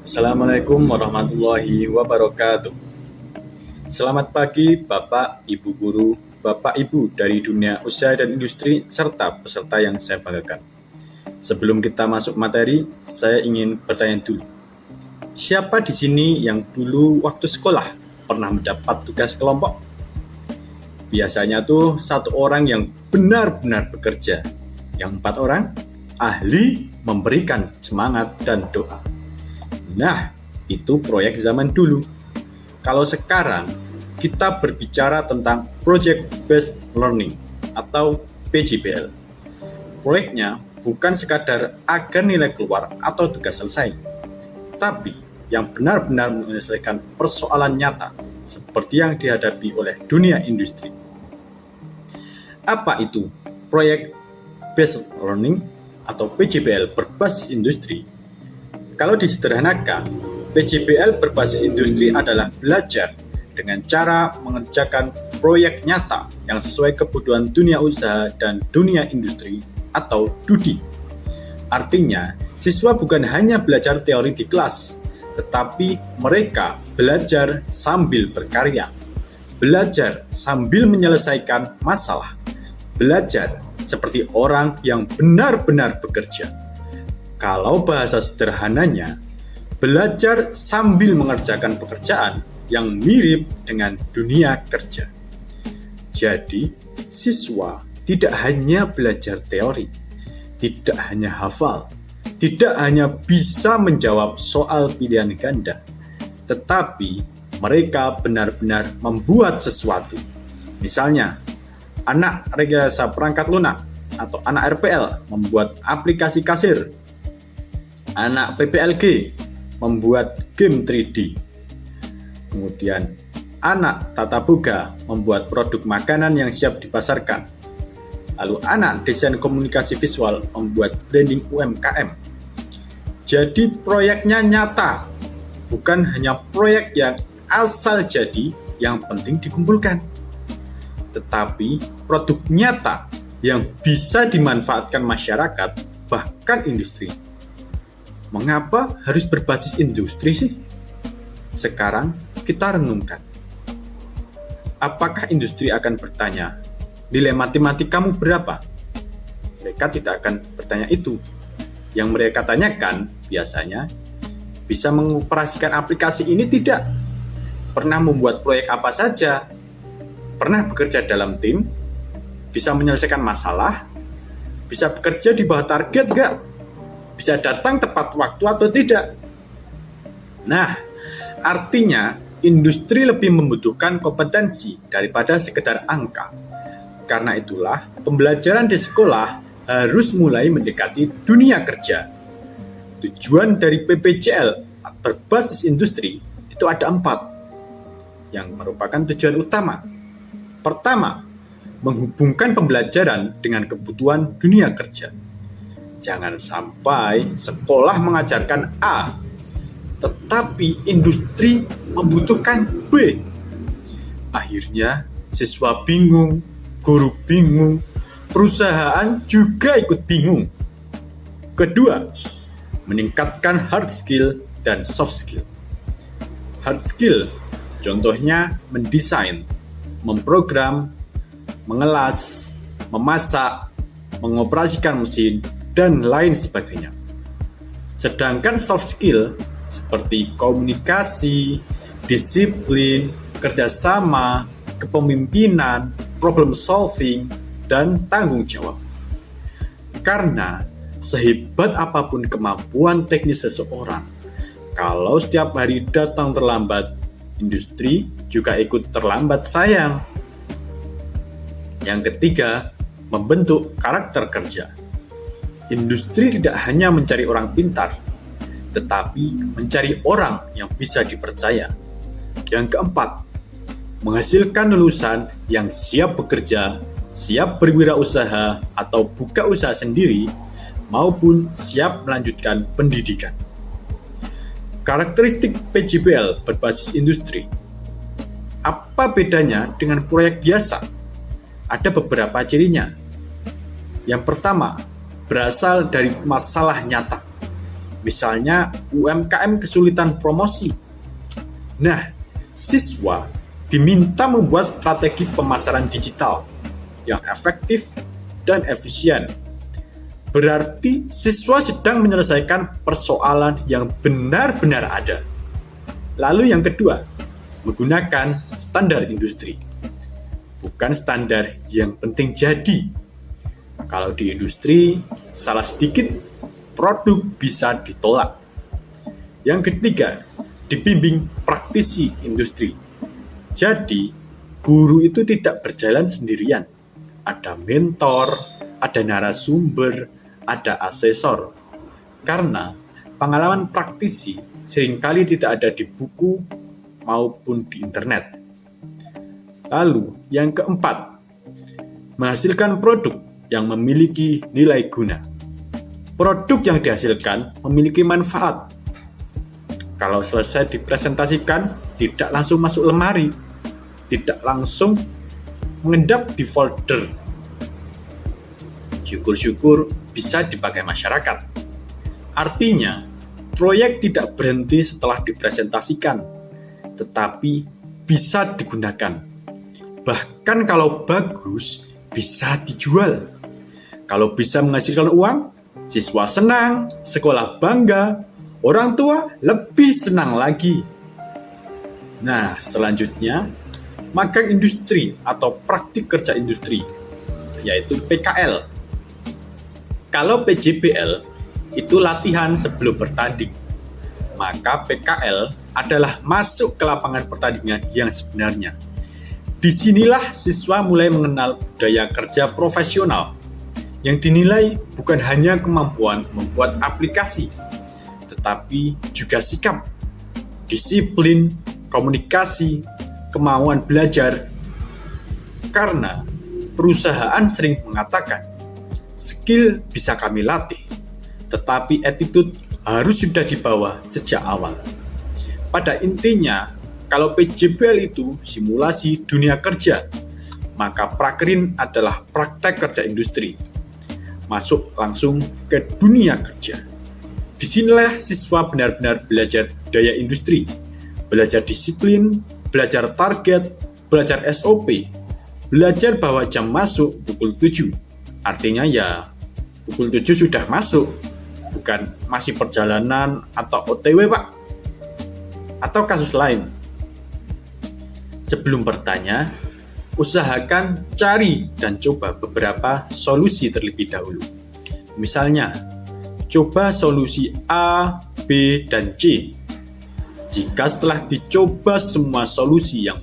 Assalamualaikum warahmatullahi wabarakatuh. Selamat pagi Bapak, Ibu guru, Bapak Ibu dari dunia usaha dan industri, serta peserta yang saya banggakan. Sebelum kita masuk materi, saya ingin bertanya dulu. Siapa di sini yang dulu waktu sekolah pernah mendapat tugas kelompok? Biasanya tuh satu orang yang benar-benar bekerja, yang 4 orang ahli memberikan semangat dan doa. Nah, itu proyek zaman dulu. Kalau sekarang, kita berbicara tentang Project Based Learning atau PJBL. Proyeknya bukan sekadar agar nilai keluar atau tugas selesai, tapi yang benar-benar menyelesaikan persoalan nyata seperti yang dihadapi oleh dunia industri. Apa itu Project Based Learning atau PJBL berbasis industri? Kalau disederhanakan, PJBL berbasis industri adalah belajar dengan cara mengerjakan proyek nyata yang sesuai kebutuhan dunia usaha dan dunia industri atau DUDI. Artinya, siswa bukan hanya belajar teori di kelas, tetapi mereka belajar sambil berkarya, belajar sambil menyelesaikan masalah, belajar seperti orang yang benar-benar bekerja. Kalau bahasa sederhananya, belajar sambil mengerjakan pekerjaan yang mirip dengan dunia kerja. Jadi, siswa tidak hanya belajar teori, tidak hanya hafal, tidak hanya bisa menjawab soal pilihan ganda, tetapi mereka benar-benar membuat sesuatu. Misalnya, anak rekayasa perangkat lunak atau anak RPL membuat aplikasi kasir. Anak PPLG membuat game 3D. Kemudian anak Tata Boga membuat produk makanan yang siap dipasarkan. Lalu anak desain komunikasi visual membuat branding UMKM. Jadi proyeknya nyata, bukan hanya proyek yang asal jadi yang penting dikumpulkan, tetapi produk nyata yang bisa dimanfaatkan masyarakat, bahkan industri. Mengapa harus berbasis industri sih? Sekarang kita renungkan. Apakah industri akan bertanya, nilai matematik kamu berapa? Mereka tidak akan bertanya itu. Yang mereka tanyakan biasanya, bisa mengoperasikan aplikasi ini tidak? Pernah membuat proyek apa saja? Pernah bekerja dalam tim? Bisa menyelesaikan masalah? Bisa bekerja di bawah target nggak? Bisa datang tepat waktu atau tidak? Nah, artinya industri lebih membutuhkan kompetensi daripada sekedar angka. Karena itulah, pembelajaran di sekolah harus mulai mendekati dunia kerja. Tujuan dari PPJL berbasis industri itu ada 4 yang merupakan tujuan utama. Pertama, menghubungkan pembelajaran dengan kebutuhan dunia kerja. Jangan sampai sekolah mengajarkan A, tetapi industri membutuhkan B. Akhirnya siswa bingung, guru bingung, perusahaan juga ikut bingung. Kedua, meningkatkan hard skill dan soft skill. Hard skill, contohnya mendesain, memprogram, mengelas, memasak, mengoperasikan mesin, dan lain sebagainya. Sedangkan soft skill seperti komunikasi, disiplin, kerjasama, kepemimpinan, problem solving, dan tanggung jawab. Karena sehebat apapun kemampuan teknis seseorang, kalau setiap hari datang terlambat, industri juga ikut terlambat sayang. Yang ketiga, membentuk karakter kerja. Industri tidak hanya mencari orang pintar, tetapi mencari orang yang bisa dipercaya. Yang keempat, menghasilkan lulusan yang siap bekerja, siap berwirausaha atau buka usaha sendiri, maupun siap melanjutkan pendidikan. Karakteristik PJBL berbasis industri. Apa bedanya dengan proyek biasa? Ada beberapa cirinya. Yang pertama, berasal dari masalah nyata. Misalnya UMKM kesulitan promosi. Nah, siswa diminta membuat strategi pemasaran digital yang efektif dan efisien. Berarti siswa sedang menyelesaikan persoalan yang benar-benar ada. Lalu yang kedua, menggunakan standar industri. Bukan standar yang penting jadi. Kalau di industri, salah sedikit, produk bisa ditolak. Yang ketiga, dibimbing praktisi industri. Jadi, guru itu tidak berjalan sendirian. Ada mentor, ada narasumber, ada asesor. Karena pengalaman praktisi seringkali tidak ada di buku maupun di internet. Lalu, yang keempat, menghasilkan produk yang memiliki nilai guna. Produk yang dihasilkan memiliki manfaat. Kalau selesai dipresentasikan, tidak langsung masuk lemari, tidak langsung mengendap di folder. Syukur-syukur bisa dipakai masyarakat. Artinya, proyek tidak berhenti setelah dipresentasikan, tetapi bisa digunakan. Bahkan kalau bagus, bisa dijual. Kalau bisa menghasilkan uang, siswa senang, sekolah bangga, orang tua lebih senang lagi. Nah, selanjutnya, magang industri atau praktik kerja industri, yaitu PKL. Kalau PJBL itu latihan sebelum bertanding, maka PKL adalah masuk ke lapangan pertandingan yang sebenarnya. Disinilah siswa mulai mengenal budaya kerja profesional, yang dinilai bukan hanya kemampuan membuat aplikasi, tetapi juga sikap, disiplin, komunikasi, kemauan belajar. Karena perusahaan sering mengatakan, skill bisa kami latih, tetapi attitude harus sudah dibawa sejak awal. Pada intinya, kalau PJBL itu simulasi dunia kerja, maka Prakerin adalah praktek kerja industri. Masuk langsung ke dunia kerja. Disinilah siswa benar-benar belajar daya industri, belajar disiplin, belajar target, belajar SOP, belajar bahwa jam masuk pukul 7. Artinya ya pukul 7 sudah masuk, bukan masih perjalanan atau OTW Pak, atau kasus lain. Sebelum bertanya, usahakan cari dan coba beberapa solusi terlebih dahulu. Misalnya, coba solusi A, B, dan C. Jika setelah dicoba semua solusi yang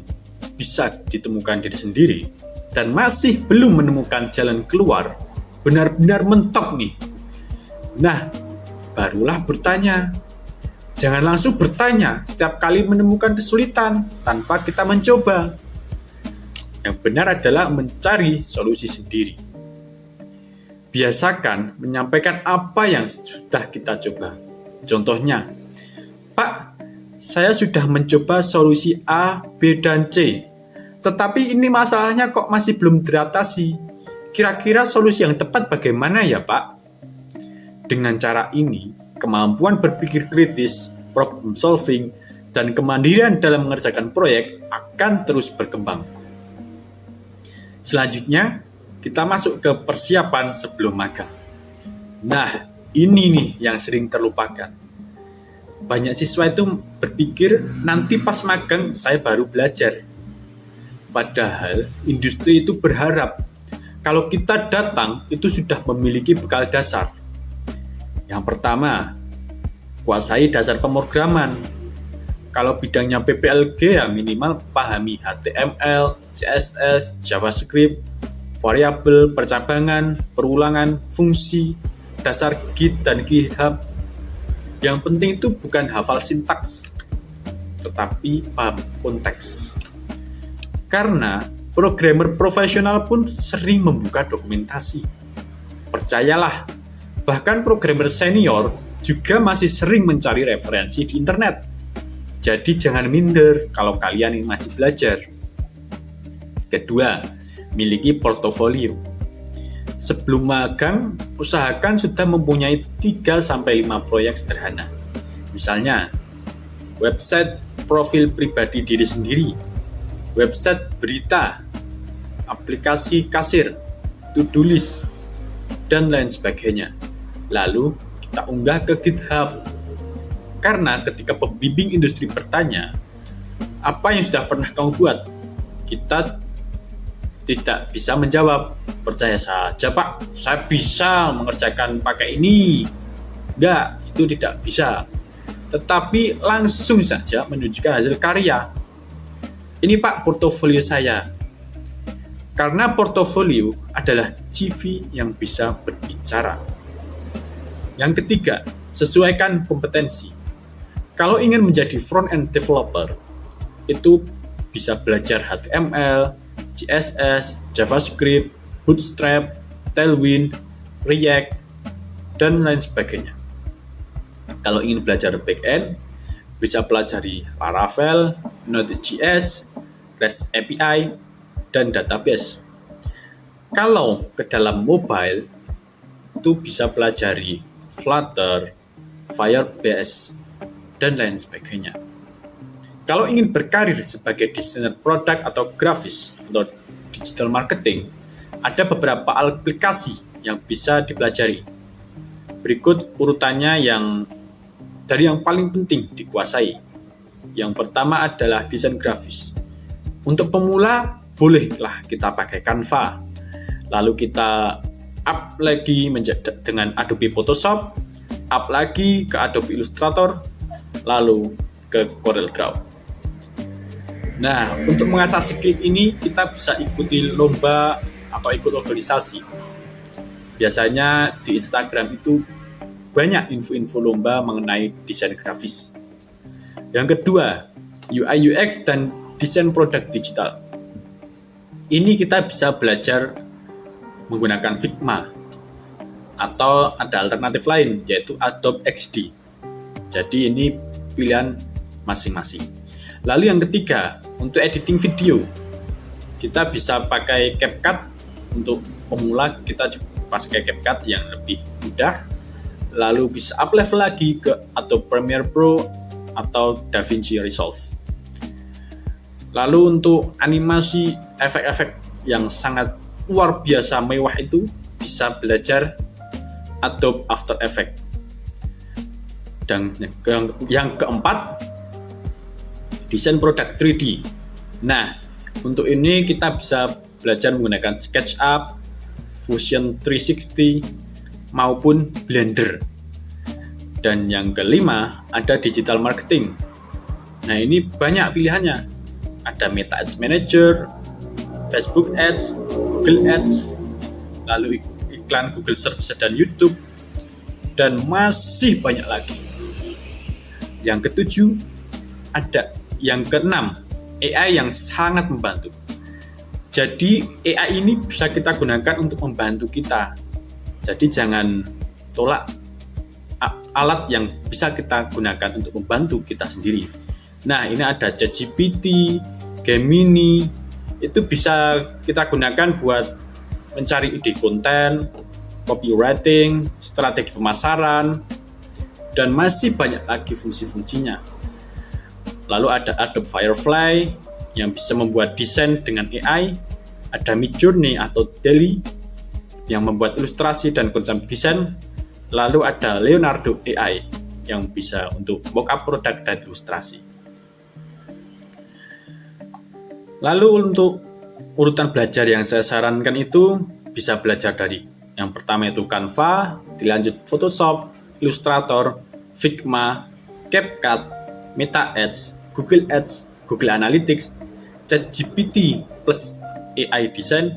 bisa ditemukan diri sendiri, dan masih belum menemukan jalan keluar, benar-benar mentok nih. Nah, barulah bertanya. Jangan langsung bertanya setiap kali menemukan kesulitan tanpa kita mencoba. Yang benar adalah mencari solusi sendiri. Biasakan menyampaikan apa yang sudah kita coba. Contohnya, Pak, saya sudah mencoba solusi A, B, dan C. Tetapi ini masalahnya kok masih belum teratasi. Kira-kira solusi yang tepat bagaimana ya, Pak? Dengan cara ini, kemampuan berpikir kritis, problem solving, dan kemandirian dalam mengerjakan proyek akan terus berkembang. Selanjutnya, kita masuk ke persiapan sebelum magang. Nah, ini nih yang sering terlupakan. Banyak siswa itu berpikir nanti pas magang saya baru belajar. Padahal industri itu berharap kalau kita datang itu sudah memiliki bekal dasar. Yang pertama, kuasai dasar pemrograman. Kalau bidangnya PPLG ya minimal pahami HTML, CSS, JavaScript, variabel, percabangan, perulangan, fungsi, dasar Git dan GitHub. Yang penting itu bukan hafal sintaks, tetapi paham konteks. Karena programmer profesional pun sering membuka dokumentasi. Percayalah, bahkan programmer senior juga masih sering mencari referensi di internet. Jadi jangan minder kalau kalian masih belajar. Kedua, miliki portofolio. Sebelum magang, usahakan sudah mempunyai 3-5 proyek sederhana. Misalnya, website profil pribadi diri sendiri, website berita, aplikasi kasir, to-do list, dan lain sebagainya. Lalu kita unggah ke GitHub. Karena ketika pembimbing industri bertanya, apa yang sudah pernah kamu buat? Kita tidak bisa menjawab, percaya saja Pak, saya bisa mengerjakan pakai ini. Enggak, itu tidak bisa. Tetapi langsung saja menunjukkan hasil karya. Ini Pak portofolio saya. Karena portofolio adalah CV yang bisa berbicara. Yang ketiga, sesuaikan kompetensi. Kalau ingin menjadi front-end developer, itu bisa belajar HTML, CSS, JavaScript, Bootstrap, Tailwind, React, dan lain sebagainya. Kalau ingin belajar back-end, bisa pelajari Laravel, Node.js, REST API, dan database. Kalau ke dalam mobile, itu bisa pelajari Flutter, Firebase, dan lain sebagainya. Kalau ingin berkarir sebagai desainer produk atau grafis atau digital marketing, ada beberapa aplikasi yang bisa dipelajari. Berikut urutannya dari yang paling penting dikuasai. Yang pertama adalah desain grafis. Untuk pemula, bolehlah kita pakai Canva. Lalu kita up lagi dengan Adobe Photoshop, up lagi ke Adobe Illustrator, lalu ke CorelDRAW. Nah, untuk mengasah skill ini kita bisa ikuti lomba atau ikut organisasi. Biasanya di Instagram itu banyak info-info lomba mengenai desain grafis. Yang kedua, UI UX dan desain produk digital. Ini kita bisa belajar menggunakan Figma atau ada alternatif lain yaitu Adobe XD. Jadi ini pilihan masing-masing. Lalu yang ketiga, untuk editing video, kita bisa pakai CapCut. Untuk pemula kita juga pakai CapCut yang lebih mudah. Lalu bisa up level lagi ke Adobe Premiere Pro atau DaVinci Resolve. Lalu untuk animasi efek-efek yang sangat luar biasa mewah itu bisa belajar Adobe After Effects. Dan yang keempat, desain produk 3D. Nah, untuk ini kita bisa belajar menggunakan SketchUp, Fusion 360, maupun Blender. Dan yang kelima, ada digital marketing. Nah, ini banyak pilihannya. Ada Meta Ads Manager, Facebook Ads, Google Ads, lalu iklan Google Search dan YouTube, dan masih banyak lagi. Yang ketujuh, ada yang keenam, AI yang sangat membantu. Jadi AI ini bisa kita gunakan untuk membantu kita. Jadi jangan tolak alat yang bisa kita gunakan untuk membantu kita sendiri. Nah, ini ada ChatGPT, Gemini, itu bisa kita gunakan buat mencari ide konten, copywriting, strategi pemasaran, dan masih banyak lagi fungsi-fungsinya. Lalu ada Adobe Firefly yang bisa membuat desain dengan AI, ada Midjourney atau DALL-E yang membuat ilustrasi dan konsep desain, lalu ada Leonardo AI yang bisa untuk mockup produk dan ilustrasi. Lalu untuk urutan belajar yang saya sarankan itu bisa belajar dari yang pertama itu Canva, dilanjut Photoshop, Illustrator, Figma, CapCut, Meta Ads, Google Ads, Google Analytics, ChatGPT plus AI Design,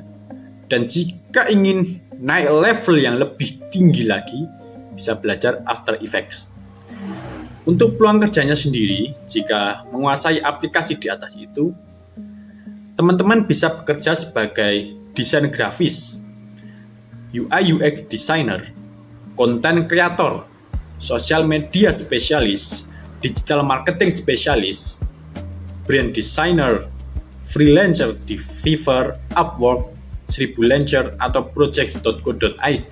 dan jika ingin naik level yang lebih tinggi lagi, bisa belajar After Effects. Untuk peluang kerjanya sendiri, jika menguasai aplikasi di atas itu, teman-teman bisa bekerja sebagai desain grafis, UI UX designer, content creator, social media spesialis, digital marketing spesialis, brand designer, freelancer di Fiverr, Upwork, 1000 Launcher atau project.co.id,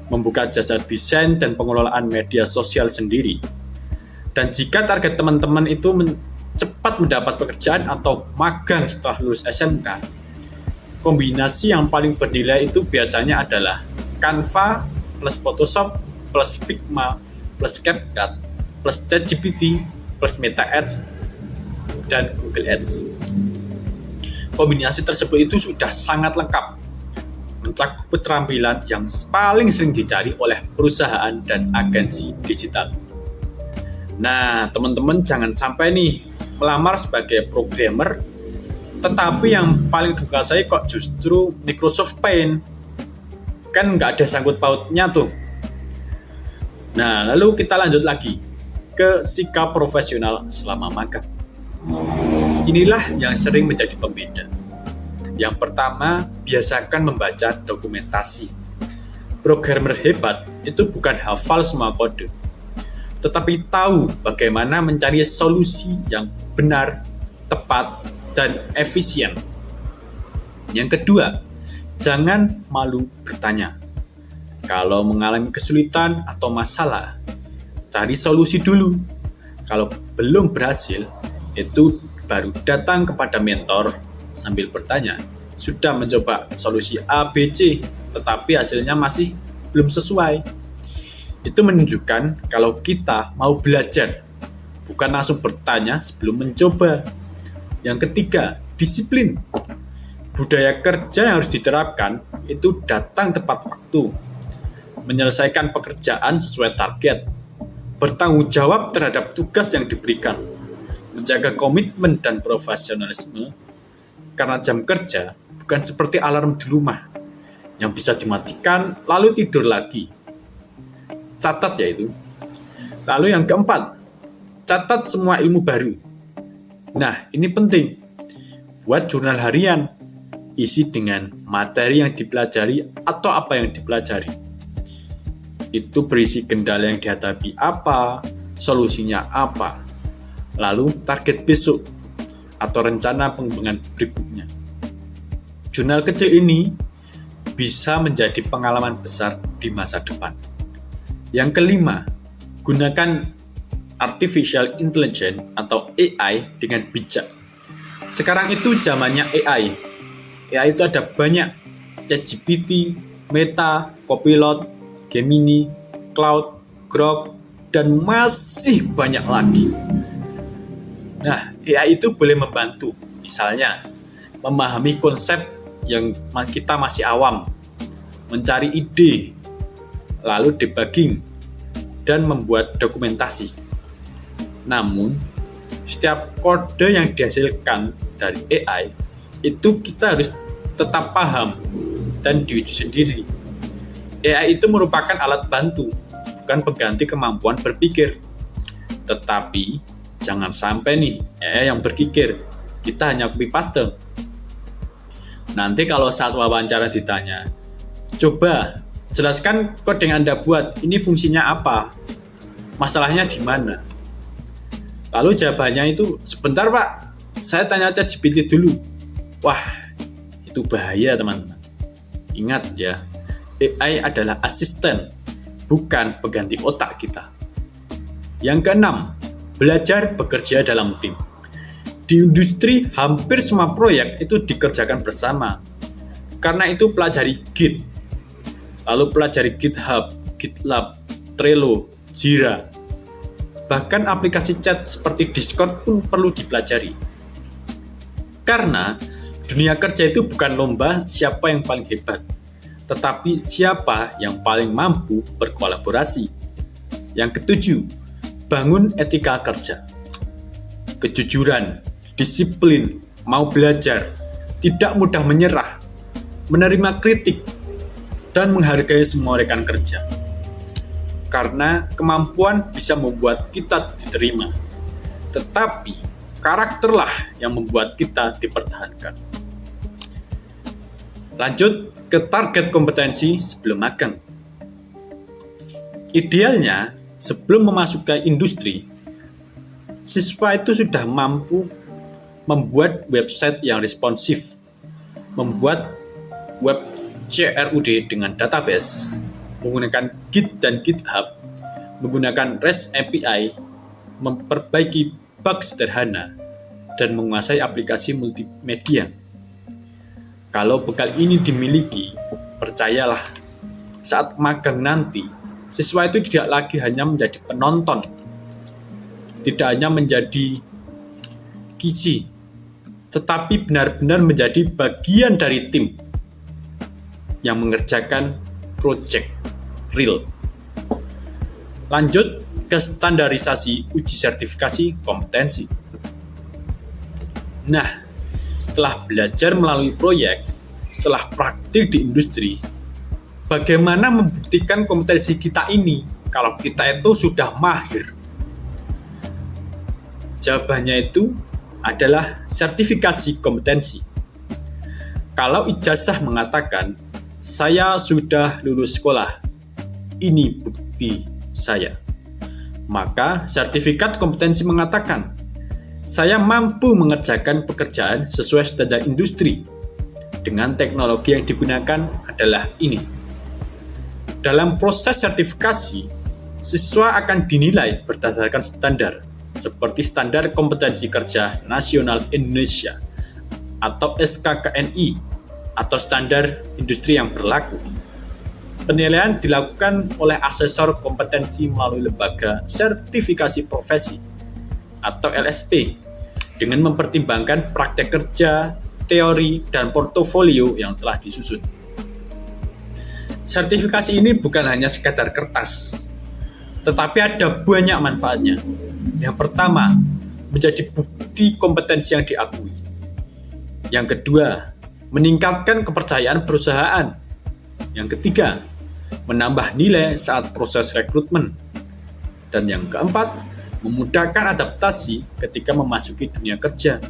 membuka jasa desain dan pengelolaan media sosial sendiri. Dan jika target teman-teman itu cepat mendapat pekerjaan atau magang setelah lulus SMK, kombinasi yang paling bernilai itu biasanya adalah Canva plus Photoshop plus Figma plus CapCut plus ChatGPT plus Meta Ads dan Google Ads. Kombinasi tersebut itu sudah sangat lengkap, mencakup keterampilan yang paling sering dicari oleh perusahaan dan agensi digital. Nah, teman-teman jangan sampai nih melamar sebagai programmer, tetapi yang paling duka saya kok justru Microsoft Paint. Kan nggak ada sangkut pautnya tuh. Nah, lalu kita lanjut lagi ke sikap profesional selama magang. Inilah yang sering menjadi pembeda. Yang pertama, biasakan membaca dokumentasi. Programmer hebat itu bukan hafal semua kode, tetapi tahu bagaimana mencari solusi yang benar, tepat, dan efisien. Yang kedua, jangan malu bertanya. Kalau mengalami kesulitan atau masalah, cari solusi dulu. Kalau belum berhasil, itu baru datang kepada mentor sambil bertanya, sudah mencoba solusi A, B, C, tetapi hasilnya masih belum sesuai. Itu menunjukkan kalau kita mau belajar, bukan langsung bertanya sebelum mencoba. Yang ketiga, disiplin. Budaya kerja yang harus diterapkan itu datang tepat waktu, menyelesaikan pekerjaan sesuai target, bertanggung jawab terhadap tugas yang diberikan, menjaga komitmen dan profesionalisme, karena jam kerja bukan seperti alarm di rumah yang bisa dimatikan lalu tidur lagi. Catat ya itu. Lalu yang keempat, catat semua ilmu baru. Nah, ini penting. Buat jurnal harian, isi dengan materi yang dipelajari atau apa yang dipelajari. Itu berisi kendala yang dihadapi apa, solusinya apa, lalu target besok atau rencana pengembangan berikutnya. Jurnal kecil ini bisa menjadi pengalaman besar di masa depan. Yang kelima, gunakan artificial intelligence atau AI dengan bijak. Sekarang itu zamannya AI. AI itu ada banyak, ChatGPT, Meta, Copilot, Gemini, Cloud, Grok, dan masih banyak lagi. Nah, AI itu boleh membantu, misalnya memahami konsep yang kita masih awam, mencari ide, lalu debugging, dan membuat dokumentasi. Namun, setiap kode yang dihasilkan dari AI itu kita harus tetap paham dan diuji sendiri. AI itu merupakan alat bantu, bukan pengganti kemampuan berpikir. Tetapi, jangan sampai nih AI yang berpikir, kita hanya copy paste. Nanti kalau saat wawancara ditanya, coba jelaskan kode yang Anda buat, ini fungsinya apa? Masalahnya di mana? Lalu jawabannya itu, sebentar Pak, saya tanya ChatGPT dulu. Wah, itu bahaya teman-teman. Ingat ya, AI adalah asisten, bukan pengganti otak kita. Yang keenam, belajar bekerja dalam tim. Di industri, hampir semua proyek itu dikerjakan bersama. Karena itu pelajari Git, lalu pelajari GitHub, GitLab, Trello, Jira. Bahkan aplikasi chat seperti Discord pun perlu dipelajari. Karena dunia kerja itu bukan lomba siapa yang paling hebat, tetapi siapa yang paling mampu berkolaborasi. Yang ketujuh, bangun etika kerja. Kejujuran, disiplin, mau belajar, tidak mudah menyerah, menerima kritik, dan menghargai semua rekan kerja. Karena kemampuan bisa membuat kita diterima, tetapi karakterlah yang membuat kita dipertahankan. Lanjut ke target kompetensi sebelum magang. Idealnya, sebelum memasuki industri, siswa itu sudah mampu membuat website yang responsif, membuat web CRUD dengan database, menggunakan Git dan GitHub, menggunakan REST API, memperbaiki bug sederhana, dan menguasai aplikasi multimedia. Kalau bekal ini dimiliki, percayalah, saat magang nanti, siswa itu tidak lagi hanya menjadi penonton, tidak hanya menjadi gizi, tetapi benar-benar menjadi bagian dari tim yang mengerjakan project real. Lanjut ke standarisasi uji sertifikasi kompetensi. Nah, setelah belajar melalui proyek, setelah praktik di industri, bagaimana membuktikan kompetensi kita ini kalau kita itu sudah mahir? Jawabannya itu adalah sertifikasi kompetensi. Kalau ijazah mengatakan, saya sudah lulus sekolah, ini bukti saya. Maka sertifikat kompetensi mengatakan, saya mampu mengerjakan pekerjaan sesuai standar industri. Dengan teknologi yang digunakan adalah ini. Dalam proses sertifikasi, siswa akan dinilai berdasarkan standar, seperti Standar Kompetensi Kerja Nasional Indonesia atau SKKNI atau standar industri yang berlaku. Penilaian dilakukan oleh asesor kompetensi melalui lembaga sertifikasi profesi atau LSP dengan mempertimbangkan praktek kerja, teori, dan portofolio yang telah disusun. Sertifikasi ini bukan hanya sekadar kertas, tetapi ada banyak manfaatnya. Yang pertama, menjadi bukti kompetensi yang diakui. Yang kedua, meningkatkan kepercayaan perusahaan. Yang ketiga, menambah nilai saat proses rekrutmen. Dan yang keempat, memudahkan adaptasi ketika memasuki dunia kerja.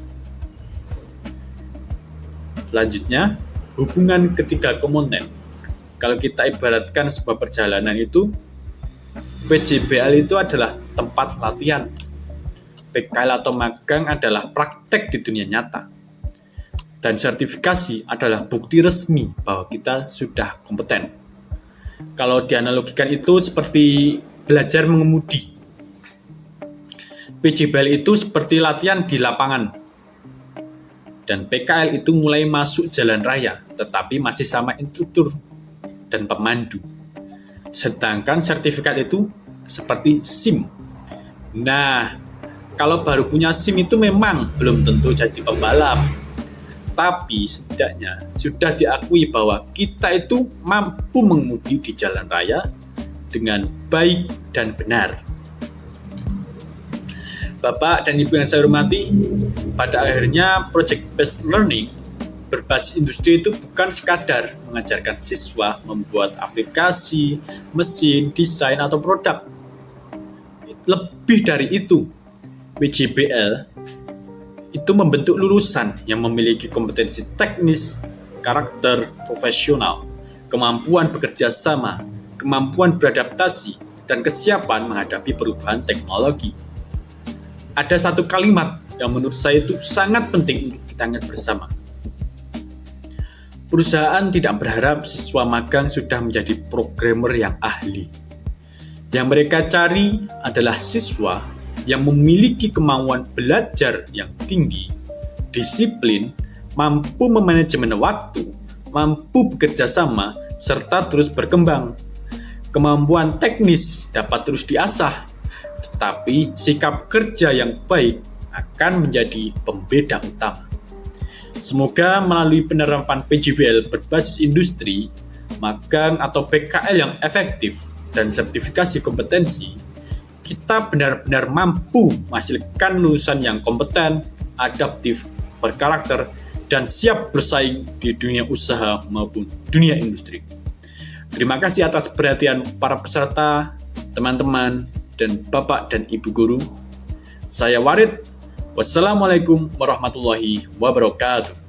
Selanjutnya, hubungan ketiga komponen. Kalau kita ibaratkan sebuah perjalanan itu, PJBL itu adalah tempat latihan. PKL atau magang adalah praktek di dunia nyata. Dan sertifikasi adalah bukti resmi bahwa kita sudah kompeten. Kalau dianalogikan itu seperti belajar mengemudi. PJBL itu seperti latihan di lapangan. Dan PKL itu mulai masuk jalan raya, tetapi masih sama instruktur dan pemandu. Sedangkan sertifikat itu seperti SIM. Nah, kalau baru punya SIM itu memang belum tentu jadi pembalap. Tapi setidaknya sudah diakui bahwa kita itu mampu mengemudi di jalan raya dengan baik dan benar. Bapak dan Ibu yang saya hormati, pada akhirnya project-based learning berbasis industri itu bukan sekadar mengajarkan siswa membuat aplikasi, mesin, desain, atau produk. Lebih dari itu, PJBL itu membentuk lulusan yang memiliki kompetensi teknis, karakter profesional, kemampuan bekerja sama, kemampuan beradaptasi, dan kesiapan menghadapi perubahan teknologi. Ada satu kalimat yang menurut saya itu sangat penting untuk kita ingat bersama. Perusahaan tidak berharap siswa magang sudah menjadi programmer yang ahli. Yang mereka cari adalah siswa yang memiliki kemauan belajar yang tinggi, disiplin, mampu memanajemen waktu, mampu bekerja sama, serta terus berkembang. Kemampuan teknis dapat terus diasah, tetapi sikap kerja yang baik akan menjadi pembeda utama. Semoga melalui penerapan PJBL berbasis industri, magang atau PKL yang efektif, dan sertifikasi kompetensi, kita benar-benar mampu menghasilkan lulusan yang kompeten, adaptif, berkarakter, dan siap bersaing di dunia usaha maupun dunia industri. Terima kasih atas perhatian para peserta, teman-teman, dan Bapak dan Ibu Guru. Saya Warid. Wassalamualaikum warahmatullahi wabarakatuh.